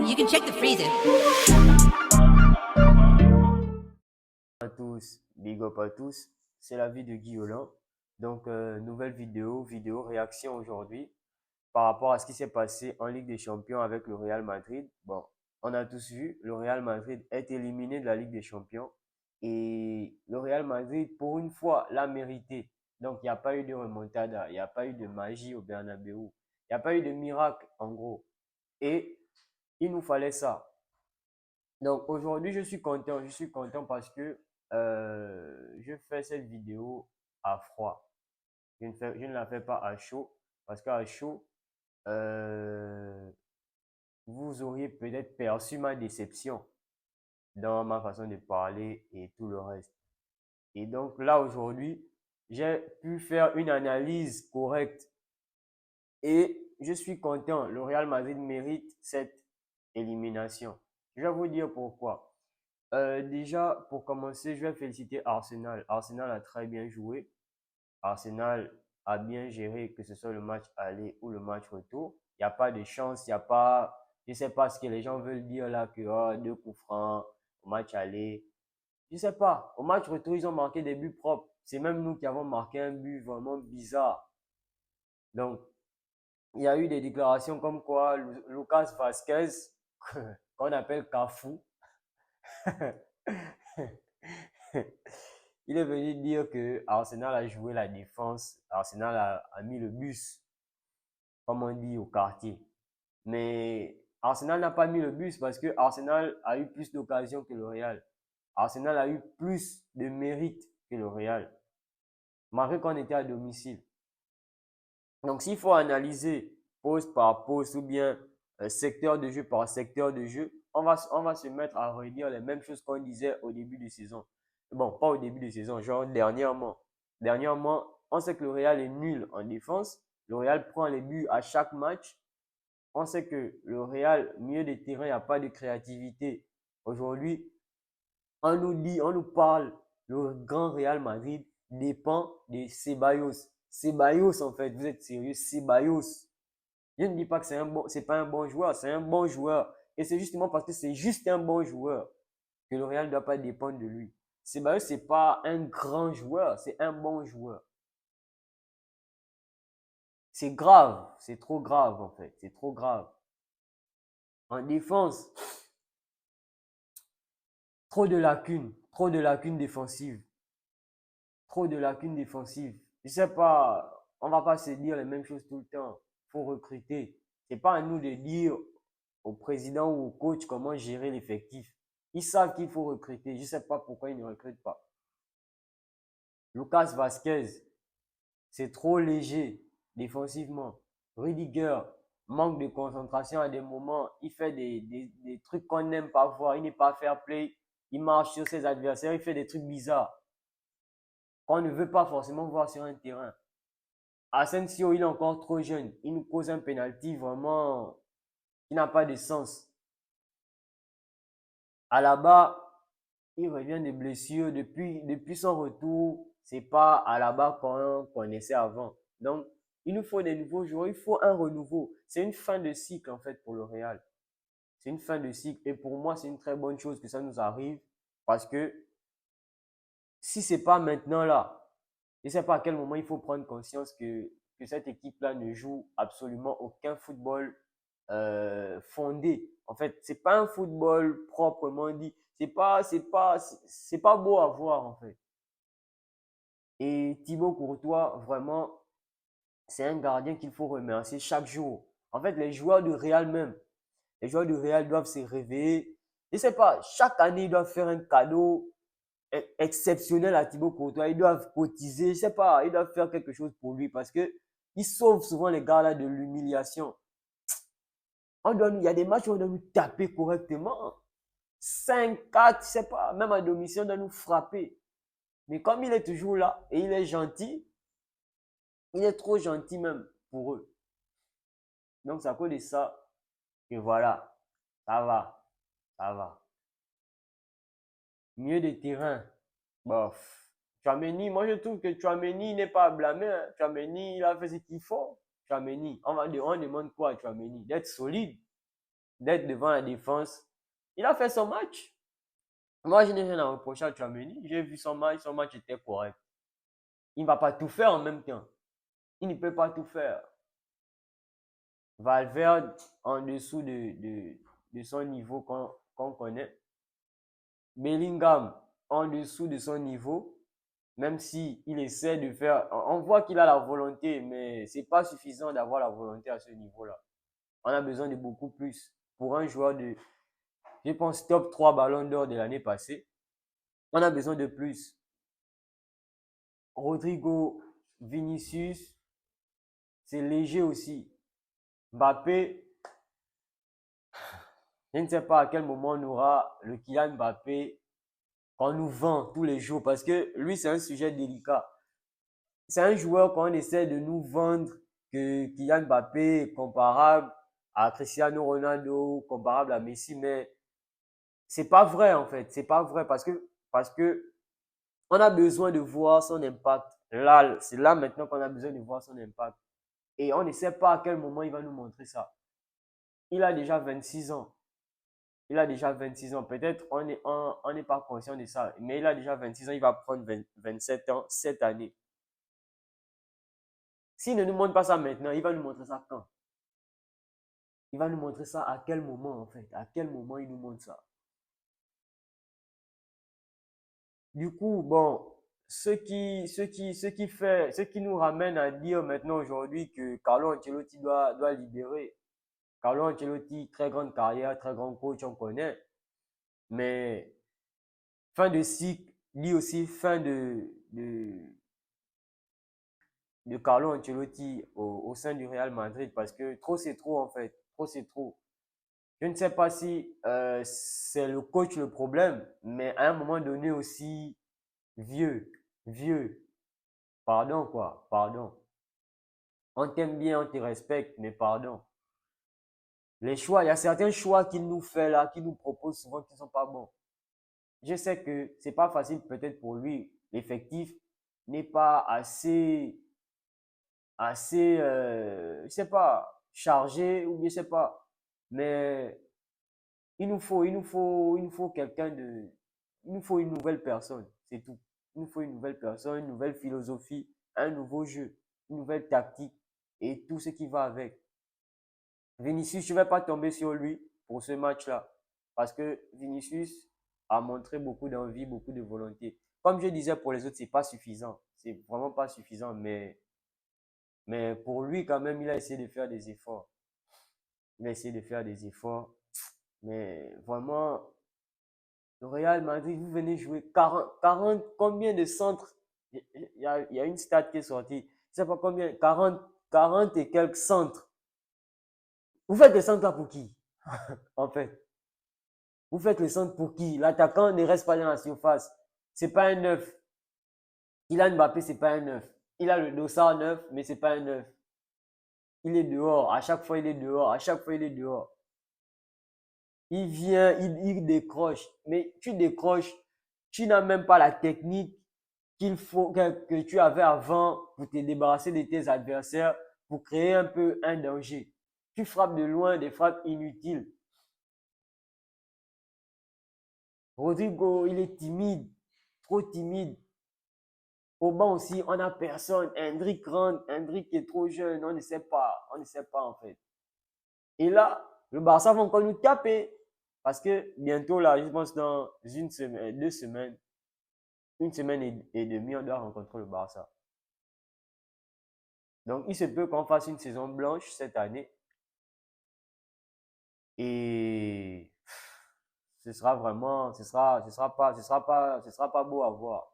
You can check the freezer. À tous, big up à tous, c'est la vie de Guy Hollande. Donc, nouvelle vidéo réaction aujourd'hui par rapport à ce qui s'est passé en Ligue des Champions avec le Real Madrid. Bon, on a tous vu, le Real Madrid est éliminé de la Ligue des Champions et le Real Madrid, pour une fois, l'a mérité. Donc, il n'y a pas eu de remontada, il n'y a pas eu de magie au Bernabeu, il n'y a pas eu de miracle en gros. Et il nous fallait ça. Donc aujourd'hui, je suis content parce que je fais cette vidéo à froid. Je ne la fais pas à chaud parce qu'à chaud, euh, vous auriez peut-être perçu ma déception dans ma façon de parler et tout le reste. Et donc là, aujourd'hui, j'ai pu faire une analyse correcte et je suis content. Le Real Madrid mérite cette élimination. Je vais vous dire pourquoi. Déjà, pour commencer, je vais féliciter Arsenal. Arsenal a très bien joué. Arsenal a bien géré, que ce soit le match aller ou le match retour. Il n'y a pas de chance, il n'y a pas, je ne sais pas ce que les gens veulent dire là, que oh, 2 coups francs au match aller. Je ne sais pas. Au match retour, ils ont marqué des buts propres. C'est même nous qui avons marqué un but vraiment bizarre. Donc, il y a eu des déclarations comme quoi Lucas Vasquez, qu'on appelle Cafou, il est venu dire que Arsenal a joué la défense, Arsenal a mis le bus, comme on dit au quartier. Mais Arsenal n'a pas mis le bus parce que Arsenal a eu plus d'occasions que le Real. Arsenal a eu plus de mérite que le Real, malgré qu'on était à domicile. Donc s'il faut analyser poste par poste ou bien secteur de jeu par secteur de jeu, on va se mettre à redire les mêmes choses qu'on disait au début de saison. Bon, pas au début de saison, genre dernièrement. Dernièrement, on sait que le Real est nul en défense. Le Real prend les buts à chaque match. On sait que le Real, milieu de terrain, il n'y a pas de créativité. Aujourd'hui, on nous dit, on nous parle, le grand Real Madrid dépend de Ceballos. Ceballos, en fait, vous êtes sérieux? Ceballos. Je ne dis pas que c'est pas un bon joueur, c'est un bon joueur. Et c'est justement parce que c'est juste un bon joueur que le Real ne doit pas dépendre de lui. Ceballos, c'est pas un grand joueur, c'est un bon joueur. C'est grave, c'est trop grave en fait, c'est trop grave. En défense, trop de lacunes défensives, trop de lacunes défensives. Je sais pas, on va pas se dire les mêmes choses tout le temps. Faut recruter. C'est pas à nous de dire au président ou au coach comment gérer l'effectif. Ils savent qu'il faut recruter. Je sais pas pourquoi ils ne recrutent pas. Lucas Vasquez, c'est trop léger défensivement. Rudiger manque de concentration à des moments. Il fait des trucs qu'on n'aime pas voir. Il n'est pas fair play. Il marche sur ses adversaires. Il fait des trucs bizarres qu'on ne veut pas forcément voir sur un terrain. Asensio, il est encore trop jeune. Il nous cause un penalty vraiment qui n'a pas de sens. Alaba, il revient de blessure. Depuis son retour, c'est pas Alaba qu'on connaissait avant. Donc, il nous faut des nouveaux joueurs. Il faut un renouveau. C'est une fin de cycle, en fait, pour le Real. C'est une fin de cycle. Et pour moi, c'est une très bonne chose que ça nous arrive. Parce que si c'est pas maintenant là, je ne sais pas à quel moment il faut prendre conscience que cette équipe-là ne joue absolument aucun football fondé. En fait, c'est pas un football proprement dit. C'est pas beau à voir en fait. Et Thibaut Courtois, vraiment, c'est un gardien qu'il faut remercier chaque jour. En fait, les joueurs du Real même, les joueurs du Real doivent se réveiller. Je ne sais pas, chaque année, ils doivent faire un cadeau exceptionnel à Thibaut Courtois. Ils doivent cotiser, je sais pas, ils doivent faire quelque chose pour lui parce que il sauve souvent les gars là de l'humiliation. Il y a des matchs où on doit nous taper correctement. 5-4, je sais pas, même à domicile, on doit nous frapper. Mais comme il est toujours là et il est gentil, il est trop gentil même pour eux. Donc, c'est à cause de ça que voilà, ça va, ça va. Mieux de terrain, bof. Chouameni, moi je trouve que Chouameni n'est pas à blâmer. Hein. Chouameni, il a fait ce qu'il faut. Chouameni, on demande quoi à Chouameni? D'être solide. d'être devant la défense. Il a fait son match. Moi, je n'ai rien à reprocher à Tchouaméni. J'ai vu son match était correct. Il ne va pas tout faire en même temps. Il ne peut pas tout faire. Valverde en dessous de son niveau qu'on connaît. Bellingham en dessous de son niveau, même si il essaie de faire. On voit qu'il a la volonté, mais c'est pas suffisant d'avoir la volonté à ce niveau-là. On a besoin de beaucoup plus. Pour un joueur de, je pense, top 3 ballons d'or de l'année passée, on a besoin de plus. Rodrigo, Vinicius, c'est léger aussi. Mbappé, je ne sais pas à quel moment on aura le Kylian Mbappé qu'on nous vend tous les jours parce que lui, c'est un sujet délicat. C'est un joueur qu'on essaie de nous vendre que Kylian Mbappé est comparable à Cristiano Ronaldo, comparable à Messi, mais c'est pas vrai en fait. C'est pas vrai parce que on a besoin de voir son impact. Là, c'est là maintenant qu'on a besoin de voir son impact. Et on ne sait pas à quel moment il va nous montrer ça. Il a déjà 26 ans. Il a déjà 26 ans. Peut-être on n'est pas conscient de ça. Mais il a déjà 26 ans. Il va prendre 27 ans cette année. S'il ne nous montre pas ça maintenant, il va nous montrer ça quand? Il va nous montrer ça à quel moment en fait? À quel moment il nous montre ça? Du coup, bon, ce qui nous ramène à dire maintenant aujourd'hui que Carlo Ancelotti doit libérer. Carlo Ancelotti, très grande carrière, très grand coach, on connaît. Mais fin de cycle, dit aussi fin de Carlo Ancelotti au sein du Real Madrid parce que trop c'est trop en fait. Trop c'est trop. Je ne sais pas si c'est le coach le problème, mais à un moment donné aussi, vieux, vieux, pardon quoi, pardon. On t'aime bien, on te respecte, mais pardon. Les choix, il y a certains choix qu'il nous fait là, qu'il nous propose souvent qui ne sont pas bons. Je sais que c'est pas facile peut-être pour lui. L'effectif n'est pas je sais pas, chargé ou je sais pas. Mais il nous faut quelqu'un de, il nous faut une nouvelle personne, c'est tout. Il nous faut une nouvelle personne, une nouvelle philosophie, un nouveau jeu, une nouvelle tactique et tout ce qui va avec. Vinicius, je ne vais pas tomber sur lui pour ce match-là parce que Vinicius a montré beaucoup d'envie, beaucoup de volonté. Comme je disais pour les autres, c'est pas suffisant. C'est vraiment pas suffisant, mais pour lui, quand même, il a essayé de faire des efforts. Il a essayé de faire des efforts. Mais vraiment, le Real Madrid, vous venez jouer 40 combien de centres? Il y a une stat qui est sortie. Je ne sais pas combien, 40 et quelques centres. Vous faites des centres là pour qui? En fait, vous faites le centre pour qui? L'attaquant ne reste pas dans la surface. C'est pas un neuf. Kylian Mbappé, c'est pas un neuf. Il a le dossard neuf, mais c'est pas un neuf. Il est dehors. À chaque fois, il est dehors. À chaque fois, il est dehors. Il vient, il décroche. Mais tu décroches, tu n'as même pas la technique que tu avais avant pour te débarrasser de tes adversaires, pour créer un peu un danger. Tu frappes de loin des frappes inutiles. Rodrigo, il est timide, trop timide. Au banc aussi, on n'a personne. Hendrick rentre, Hendrick est trop jeune, on ne sait pas en fait. Et là, le Barça va encore nous taper. Parce que bientôt, là, je pense dans une semaine, 2 semaines, une semaine et demie, on doit rencontrer le Barça. Donc, il se peut qu'on fasse une saison blanche cette année. Et ce sera vraiment, ce sera pas beau à voir.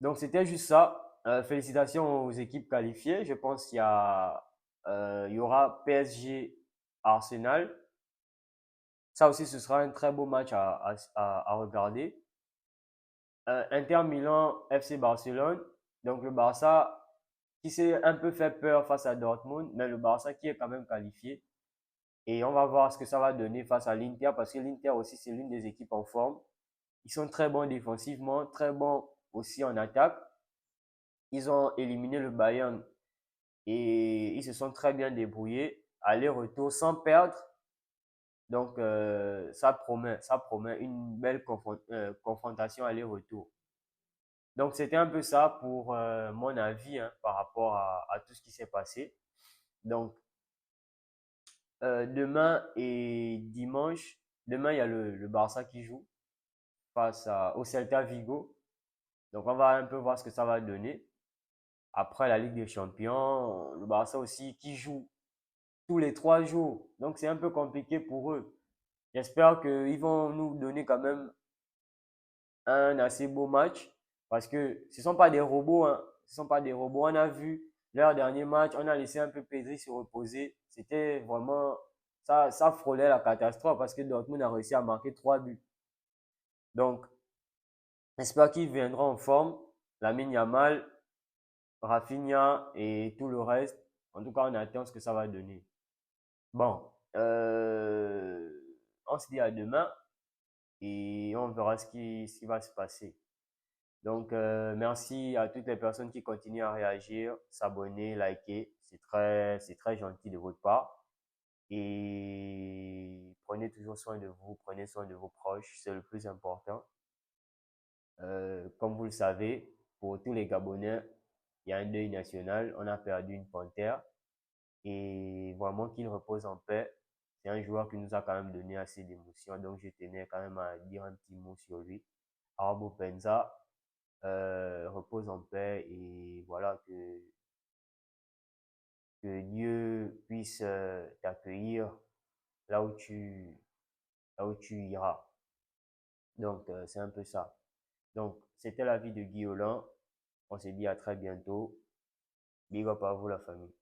Donc, c'était juste ça. Félicitations aux équipes qualifiées. Je pense il y aura PSG Arsenal. Ça aussi, ce sera un très beau match à regarder. Inter Milan, FC Barcelone. Donc le Barça qui s'est un peu fait peur face à Dortmund, mais le Barça qui est quand même qualifié. Et on va voir ce que ça va donner face à l'Inter parce que l'Inter aussi, c'est l'une des équipes en forme. Ils sont très bons défensivement, très bons aussi en attaque. Ils ont éliminé le Bayern et ils se sont très bien débrouillés aller-retour sans perdre. Donc, ça promet une belle confrontation aller-retour. Donc, c'était un peu ça pour mon avis hein, par rapport à tout ce qui s'est passé. Donc, demain et dimanche, demain, il y a le Barça qui joue au Celta Vigo. Donc, on va un peu voir ce que ça va donner. Après la Ligue des Champions, le Barça aussi qui joue tous les 3 jours. Donc, c'est un peu compliqué pour eux. J'espère qu'ils vont nous donner quand même un assez beau match parce que ce ne sont pas des robots. Hein. Ce ne sont pas des robots. On a vu leur dernier match, on a laissé un peu Pedri se reposer. C'était vraiment, ça frôlait la catastrophe parce que Dortmund a réussi à marquer 3 buts. Donc, j'espère qu'ils viendront en forme. Lamine Yamal, Rafinha et tout le reste. En tout cas, on attend ce que ça va donner. Bon, on se dit à demain et on verra ce qui va se passer. Donc, merci à toutes les personnes qui continuent à réagir, s'abonner, liker. C'est très gentil de votre part. Et prenez toujours soin de vous, prenez soin de vos proches, c'est le plus important. Comme vous le savez, pour tous les Gabonais, il y a un deuil national. On a perdu une panthère. Et vraiment qu'il repose en paix. C'est un joueur qui nous a quand même donné assez d'émotions. Donc, je tenais quand même à dire un petit mot sur lui. Arabo Penza, repose en paix et voilà que Dieu puisse t'accueillir là là où tu iras. Donc, c'est un peu ça. Donc, c'était la vie de Guy Hollande. On se dit à très bientôt. Big up à vous, la famille.